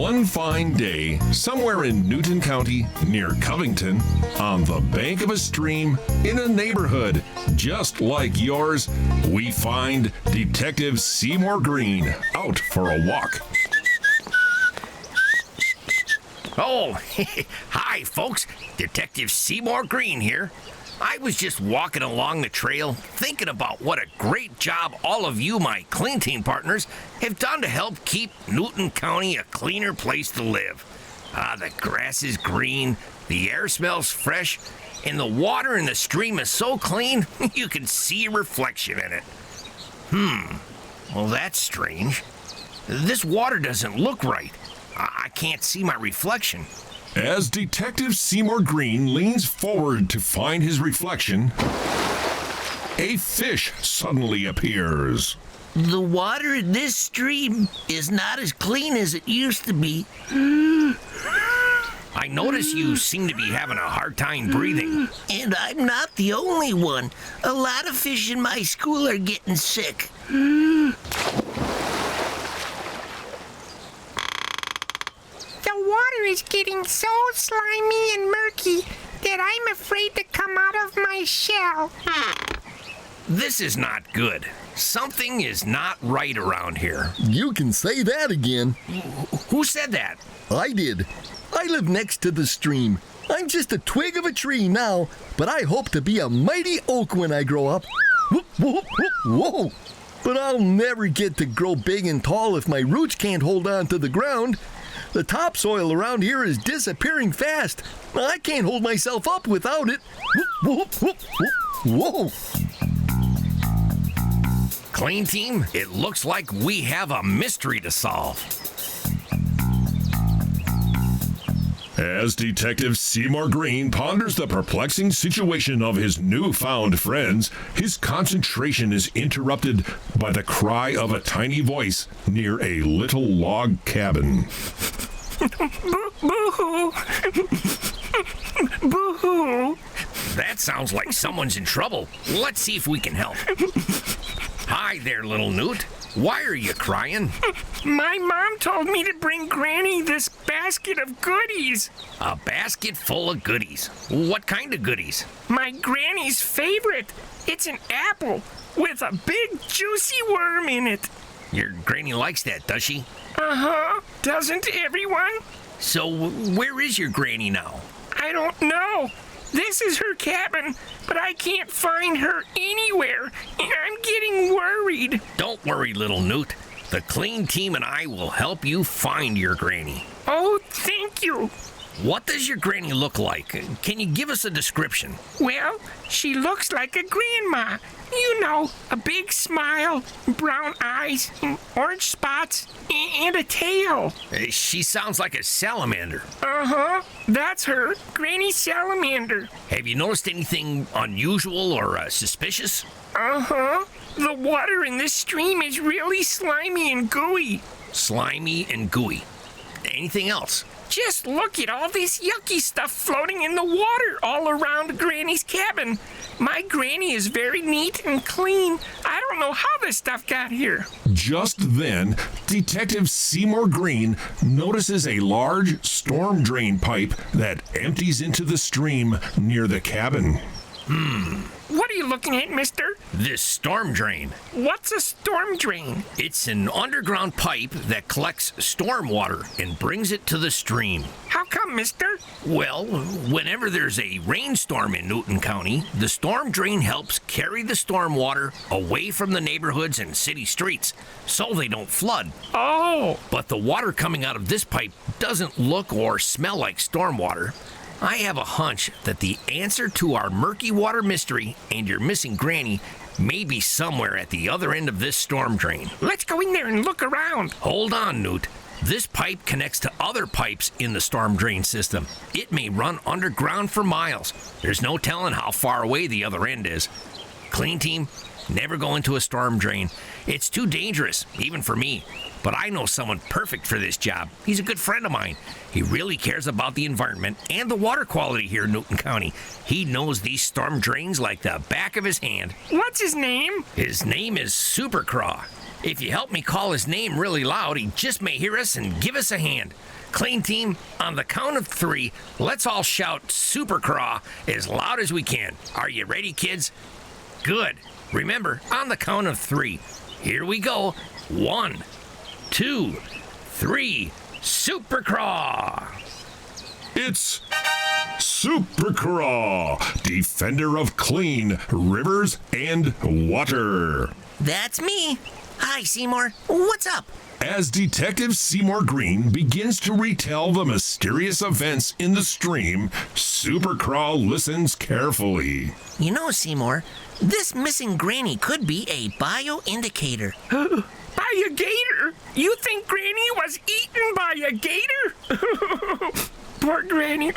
One fine day, somewhere in Newton County, near Covington, on the bank of a stream in a neighborhood just like yours, we find Detective Seymore Green out for a walk. Oh, hi, folks. Detective Seymore Green here. I was just walking along the trail, thinking about what a great job all of you, my clean team partners, have done to help keep Newton County a cleaner place to live. The grass is green, the air smells fresh, and the water in the stream is so clean, you can see a reflection in it. Well, that's strange. This water doesn't look right. I can't see my reflection. As Detective Seymore Green leans forward to find his reflection, a fish suddenly appears. The water in this stream is not as clean as it used to be. I notice you seem to be having a hard time breathing. And I'm not the only one. A lot of fish in my school are getting sick. The water is getting so slimy and murky that I'm afraid to come out of my shell. This is not good. Something is not right around here. You can say that again. Who said that? I did. I live next to the stream. I'm just a twig of a tree now, but I hope to be a mighty oak when I grow up. Whoop, whoop, whoop, whoa! But I'll never get to grow big and tall if my roots can't hold on to the ground. The topsoil around here is disappearing fast. I can't hold myself up without it. Whoop, whoop, whoop, whoa! Clean team, it looks like we have a mystery to solve. As Detective Seymore Green ponders the perplexing situation of his newfound friends, his concentration is interrupted by the cry of a tiny voice near a little log cabin. Boo-hoo! Boo-hoo! That sounds like someone's in trouble. Let's see if we can help. Hi there, little Newt. Why are you crying? My mom told me to bring Granny this basket of goodies. A basket full of goodies. What kind of goodies? My Granny's favorite. It's an apple with a big juicy worm in it. Your granny likes that, does she? Uh-huh. Doesn't everyone? So where is your granny now? I don't know. This is her cabin, but I can't find her anywhere, and I'm getting worried. Don't worry, little Newt. The clean team and I will help you find your granny. Oh, thank you. What does your granny look like? Can you give us a description? Well, she looks like a grandma. You know, a big smile, brown eyes, and orange spots, and a tail. She sounds like a salamander. Uh-huh. That's her, Granny Salamander. Have you noticed anything unusual or suspicious? Uh-huh. The water in this stream is really slimy and gooey. Slimy and gooey. Anything else? Just look at all this yucky stuff floating in the water all around Granny's cabin. My Granny is very neat and clean. I don't know how this stuff got here. Just then, Detective Seymore Green notices a large storm drain pipe that empties into the stream near the cabin. What are you looking at, mister? This storm drain. What's a storm drain? It's an underground pipe that collects storm water and brings it to the stream. How come, mister? Well, whenever there's a rainstorm in Newton County, the storm drain helps carry the storm water away from the neighborhoods and city streets so they don't flood. Oh. But the water coming out of this pipe doesn't look or smell like storm water. I have a hunch that the answer to our murky water mystery and your missing granny may be somewhere at the other end of this storm drain. Let's go in there and look around. Hold on, Newt. This pipe connects to other pipes in the storm drain system. It may run underground for miles. There's no telling how far away the other end is. Clean team, never go into a storm drain. It's too dangerous, even for me. But I know someone perfect for this job. He's a good friend of mine. He really cares about the environment and the water quality here in Newton County. He knows these storm drains like the back of his hand. What's his name? His name is Supercraw. If you help me call his name really loud, he just may hear us and give us a hand. Clean team, on the count of 3, let's all shout Super Craw as loud as we can. Are you ready, kids? Good. Remember, on the count of 3. Here we go. 1, 2, 3. Super Craw! It's Super Craw, defender of clean rivers and water. That's me. Hi, Seymore. What's up? As Detective Seymore Green begins to retell the mysterious events in the stream, Super Craw listens carefully. You know, Seymore, this missing granny could be a bioindicator. By a gator? You think Granny was eaten by a gator? Poor Granny.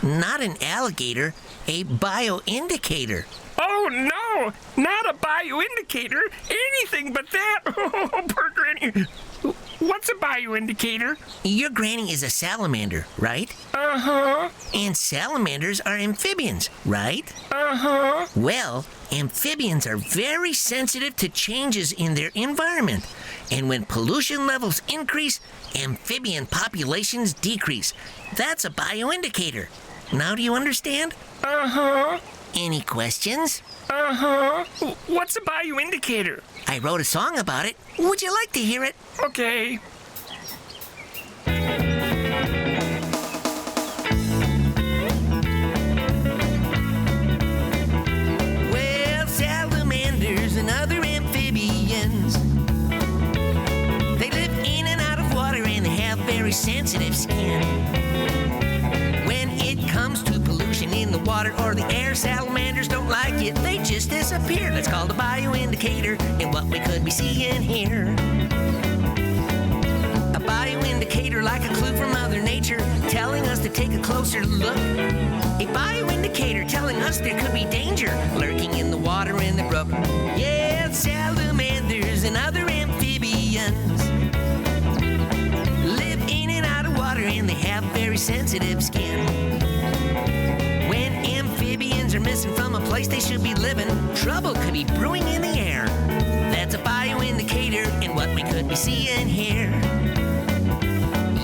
Not an alligator, a bioindicator. Oh no, not a bioindicator. Anything but that. Oh, poor Granny. What's a bioindicator? Your granny is a salamander, right? Uh-huh. And salamanders are amphibians, right? Uh-huh. Well, amphibians are very sensitive to changes in their environment. And when pollution levels increase, amphibian populations decrease. That's a bioindicator. Now do you understand? Uh-huh. Any questions? Uh-huh. What's a bioindicator? I wrote a song about it. Would you like to hear it? Okay. Well, salamanders and other amphibians, they live in and out of water and they have very sensitive skin. When it comes to pollution in the water or the air, salamanders don't like it, they just disappear. That's called a bioindicator, and what we could be seeing here. A bioindicator, like a clue from Mother Nature, telling us to take a closer look. A bioindicator telling us there could be danger lurking in the water in the brook. Yeah, salamanders and other amphibians live in and out of water and they have very sensitive skin. When amphibians are missing from a place they should be living, trouble could be brewing in the air. That's a bioindicator and what we could be seeing here.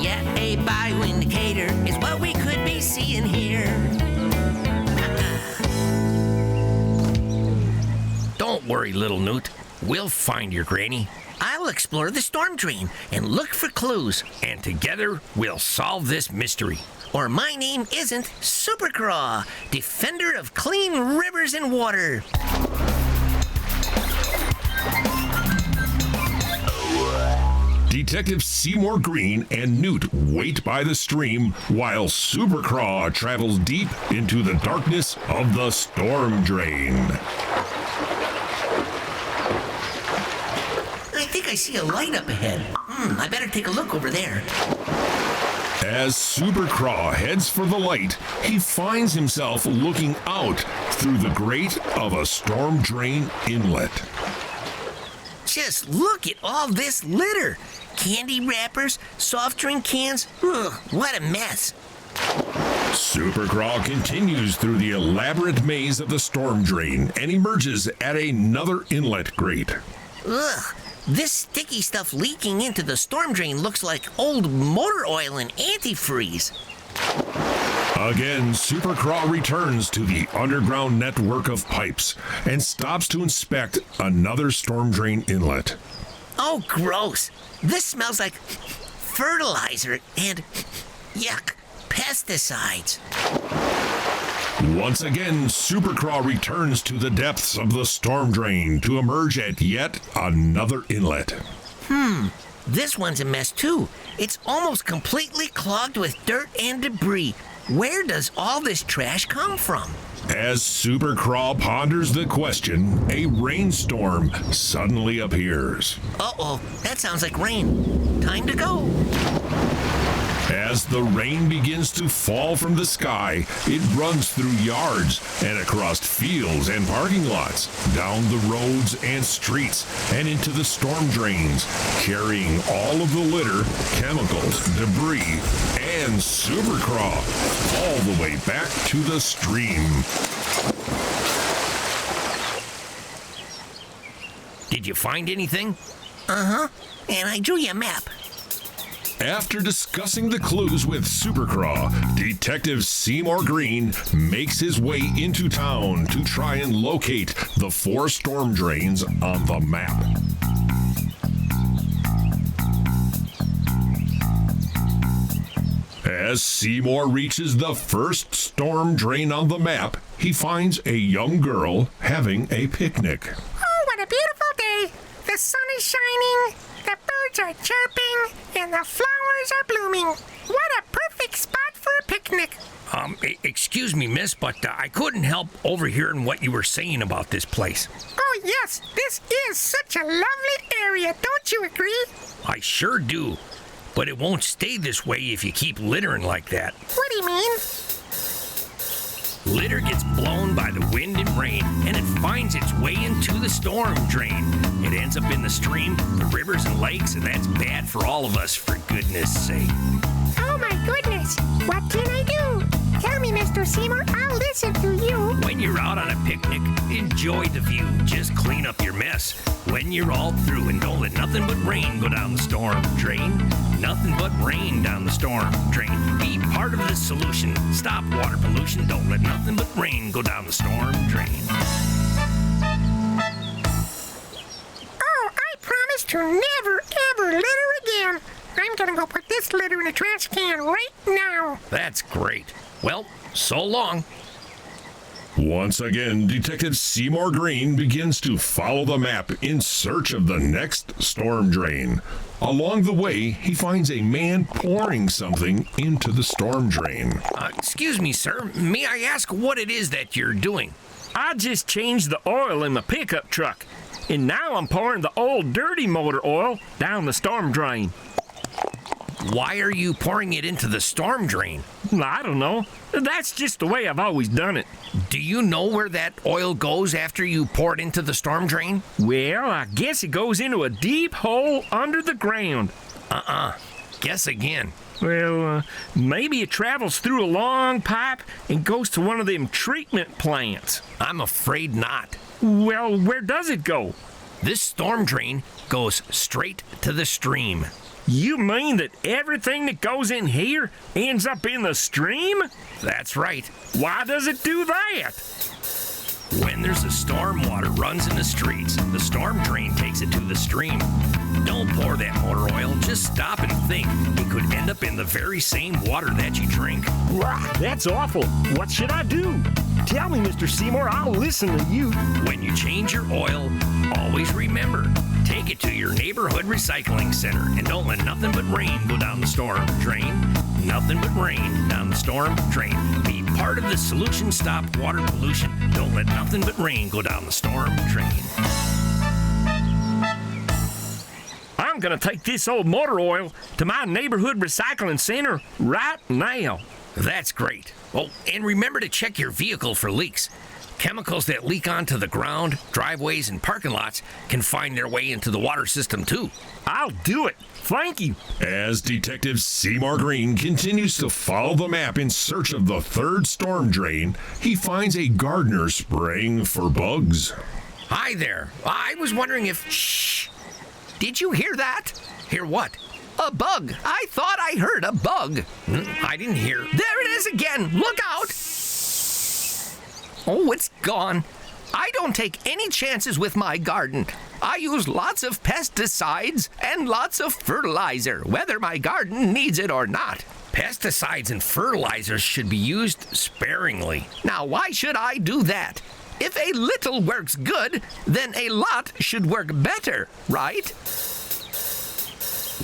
Yeah, a bioindicator is what we could be seeing here. Don't worry, little Newt. We'll find your granny, I'll explore the storm drain and look for clues. and together we'll solve this mystery. Or my name isn't Super Craw, defender of clean rivers and water. Detective Seymore Green and Newt wait by the stream while Super Craw travels deep into the darkness of the storm drain. I think I see a light up ahead. I better take a look over there. As Super Craw heads for the light, he finds himself looking out through the grate of a storm drain inlet. Just look at all this litter. Candy wrappers, soft drink cans. Ugh, what a mess. Super Craw continues through the elaborate maze of the storm drain and emerges at another inlet grate. Ugh, this sticky stuff leaking into the storm drain looks like old motor oil and antifreeze. Again, Super Craw returns to the underground network of pipes and stops to inspect another storm drain inlet. Oh, gross. This smells like fertilizer and, yuck, pesticides. Once again, Super Craw returns to the depths of the storm drain to emerge at yet another inlet. This one's a mess too. It's almost completely clogged with dirt and debris. Where does all this trash come from? As Super Craw ponders the question, a rainstorm suddenly appears. Uh-oh, that sounds like rain. Time to go. As the rain begins to fall from the sky, it runs through yards and across fields and parking lots, down the roads and streets, and into the storm drains, carrying all of the litter, chemicals, debris, and Super Craw all the way back to the stream. Did you find anything? And I drew you a map. After discussing the clues with Supercraw, Detective Seymore Green makes his way into town to try and locate the 4 storm drains on the map. As Seymore reaches the first storm drain on the map, he finds a young girl having a picnic. Oh, what a beautiful day. The sun is shining, the birds are chirping, and the flowers are blooming. What a perfect spot for a picnic. Excuse me, miss, but I couldn't help overhearing what you were saying about this place. Oh, yes, this is such a lovely area, don't you agree? I sure do. But it won't stay this way if you keep littering like that. What do you mean? Litter gets blown by the wind and rain, and it finds its way into the storm drain. It ends up in the stream, the rivers and lakes, and that's bad for all of us, for goodness sake. Oh, my goodness. What can I do? Tell me, Mr. Seymore, I'll listen to you. When you're out on a picnic, enjoy the view. Just clean up your mess. When you're all through, and don't let nothing but rain go down the storm drain. Nothing but rain down the storm drain. Be part of the solution. Stop water pollution. Don't let nothing but rain go down the storm drain. Oh, I promise to never, ever litter again. I'm gonna go put this litter in a trash can right now. That's great. Well, so long. Once again, Detective Seymore Green begins to follow the map in search of the next storm drain. Along the way, he finds a man pouring something into the storm drain. Excuse me, sir. May I ask what it is that you're doing? I just changed the oil in my pickup truck, and now I'm pouring the old dirty motor oil down the storm drain. Why are you pouring it into the storm drain? I don't know. That's just the way I've always done it. Do you know where that oil goes after you pour it into the storm drain? Well, I guess it goes into a deep hole under the ground. Guess again. Well, maybe it travels through a long pipe and goes to one of them treatment plants. I'm afraid not. Well, where does it go? This storm drain goes straight to the stream. You mean that everything that goes in here ends up in the stream? That's right. Why does it do that? When there's a storm, water runs in the streets. The storm drain takes it to the stream. Don't pour that motor oil. Just stop and think. It could end up in the very same water that you drink. That's awful. What should I do? Tell me, Mr. Seymore, I'll listen to you. When you change your oil, always remember, take it to your neighborhood recycling center and don't let nothing but rain go down the storm drain. Nothing but rain down the storm drain. Be part of the solution. Stop water pollution. Don't let nothing but rain go down the storm drain. I'm going to take this old motor oil to my neighborhood recycling center right now. That's great. Oh, and remember to check your vehicle for leaks. Chemicals that leak onto the ground, driveways, and parking lots can find their way into the water system, too. I'll do it. Thank you. As Detective Seymore Green continues to follow the map in search of the third storm drain, he finds a gardener spraying for bugs. Hi there. I was wondering if... Shh. Did you hear that? Hear what? A bug. I thought I heard a bug. I didn't hear. There it is again. Look out. Oh, it's gone. I don't take any chances with my garden. I use lots of pesticides and lots of fertilizer, whether my garden needs it or not. Pesticides and fertilizers should be used sparingly. Now, why should I do that? If a little works good, then a lot should work better, right?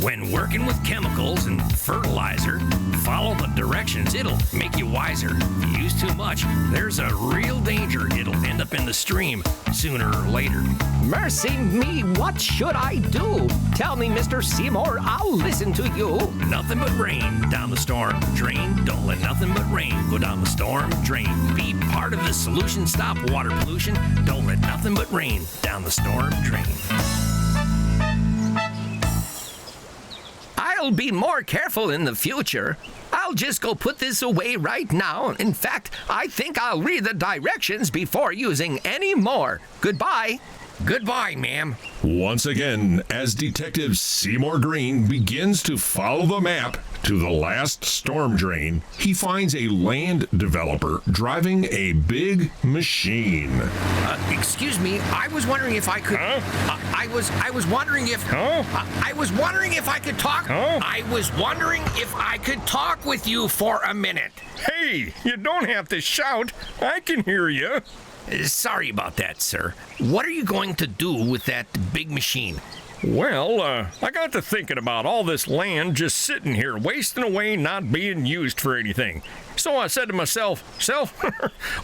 When working with chemicals and fertilizer, follow the directions. It'll make you wiser. If you use too much, there's a real danger it'll end up in the stream sooner or later. Mercy me, what should I do? Tell me, Mr. Seymore, I'll listen to you. Nothing but rain down the storm drain. Don't let nothing but rain go down the storm drain. Be part of the solution. Stop water pollution. Don't let nothing but rain down the storm drain. I'll be more careful in the future. I'll just go put this away right now. In fact, I think I'll read the directions before using any more. Goodbye. Goodbye, ma'am. Once again, as Detective Seymore Green begins to follow the map to the last storm drain, he finds a land developer driving a big machine. Excuse me, I was wondering if I could... I was wondering if... I was wondering if I could talk... I was wondering if I could talk with you for a minute. Hey, you don't have to shout. I can hear you. Sorry about that, sir. What are you going to do with that big machine? Well, I got to thinking about all this land just sitting here, wasting away, not being used for anything. So I said to myself,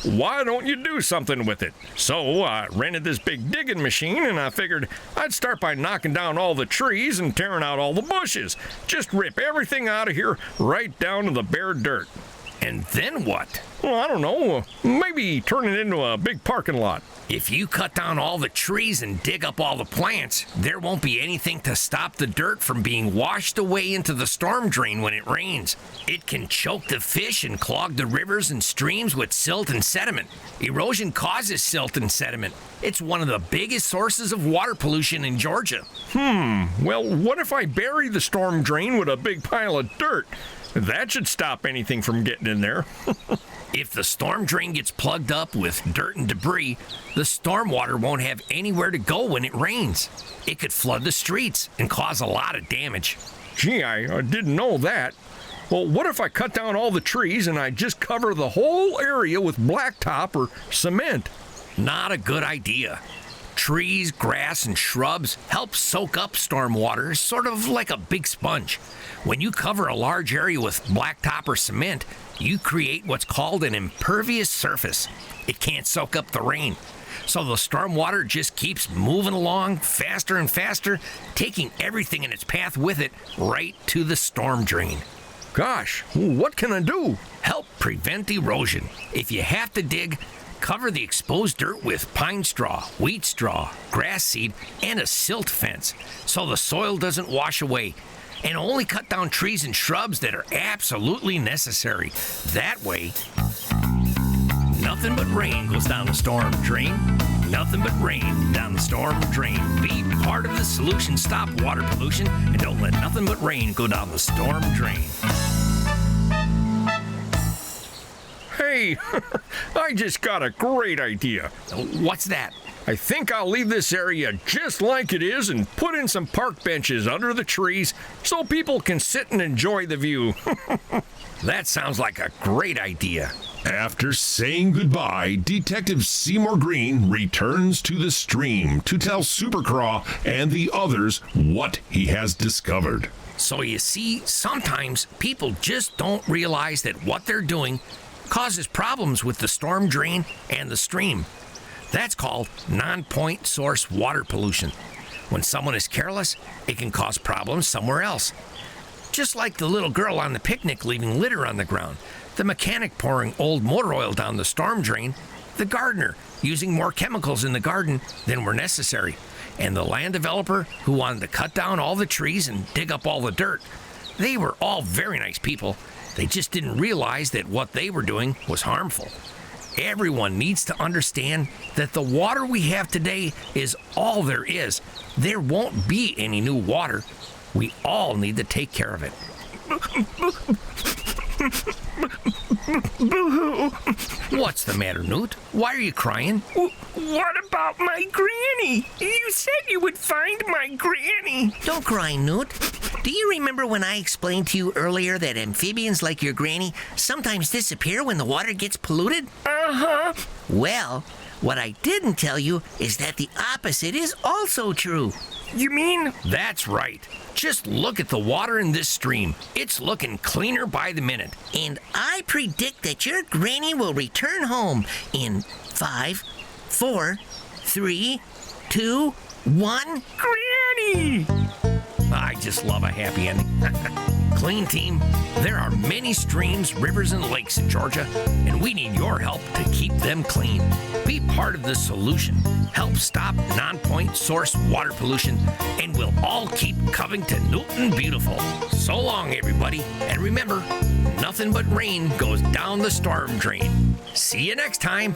why don't you do something with it? So I rented this big digging machine, and I figured I'd start by knocking down all the trees and tearing out all the bushes. Just rip everything out of here right down to the bare dirt. And then what? Well, I don't know. Maybe turn it into a big parking lot. If you cut down all the trees and dig up all the plants, there won't be anything to stop the dirt from being washed away into the storm drain when it rains. It can choke the fish and clog the rivers and streams with silt and sediment. Erosion causes silt and sediment. It's one of the biggest sources of water pollution in Georgia. Well, what if I bury the storm drain with a big pile of dirt? That should stop anything from getting in there. If the storm drain gets plugged up with dirt and debris, the storm water won't have anywhere to go when it rains. It could flood the streets and cause a lot of damage. Gee, I didn't know that. Well, what if I cut down all the trees and I just cover the whole area with blacktop or cement? Not a good idea. Trees, grass, and shrubs help soak up storm water, sort of like a big sponge. When you cover a large area with blacktop or cement, you create what's called an impervious surface. It can't soak up the rain. So the storm water just keeps moving along faster and faster, taking everything in its path with it right to the storm drain. Gosh, what can I do? Help prevent erosion. If you have to dig, cover the exposed dirt with pine straw, wheat straw, grass seed, and a silt fence so the soil doesn't wash away. And only cut down trees and shrubs that are absolutely necessary. That way, nothing but rain goes down the storm drain. Nothing but rain down the storm drain. Be part of the solution. Stop water pollution and don't let nothing but rain go down the storm drain. Hey, I just got a great idea. What's that? I think I'll leave this area just like it is and put in some park benches under the trees so people can sit and enjoy the view. That sounds like a great idea. After saying goodbye, Detective Seymore Green returns to the stream to tell Supercraw and the others what he has discovered. So you see, sometimes people just don't realize that what they're doing causes problems with the storm drain and the stream. That's called non-point source water pollution. When someone is careless, it can cause problems somewhere else. Just like the little girl on the picnic leaving litter on the ground, the mechanic pouring old motor oil down the storm drain, the gardener using more chemicals in the garden than were necessary, and the land developer who wanted to cut down all the trees and dig up all the dirt. They were all very nice people. They just didn't realize that what they were doing was harmful. Everyone needs to understand that the water we have today is all there is. There won't be any new water. We all need to take care of it. Boo-hoo. What's the matter, Newt? Why are you crying? What about my granny? You said you would find my granny. Don't cry, Newt. Do you remember when I explained to you earlier that amphibians like your granny sometimes disappear when the water gets polluted? Uh-huh. Well, what I didn't tell you is that the opposite is also true. You mean? That's right. Just look at the water in this stream. It's looking cleaner by the minute. And I predict that your granny will return home in 5, 4, 3, 2, 1. Granny! I just love a happy ending. Clean team, there are many streams, rivers, and lakes in Georgia, and we need your help to keep them clean. Be part of the solution. Help stop non-point source water pollution, and we'll all keep Covington, Newton beautiful. So long, everybody, and remember, nothing but rain goes down the storm drain. See you next time.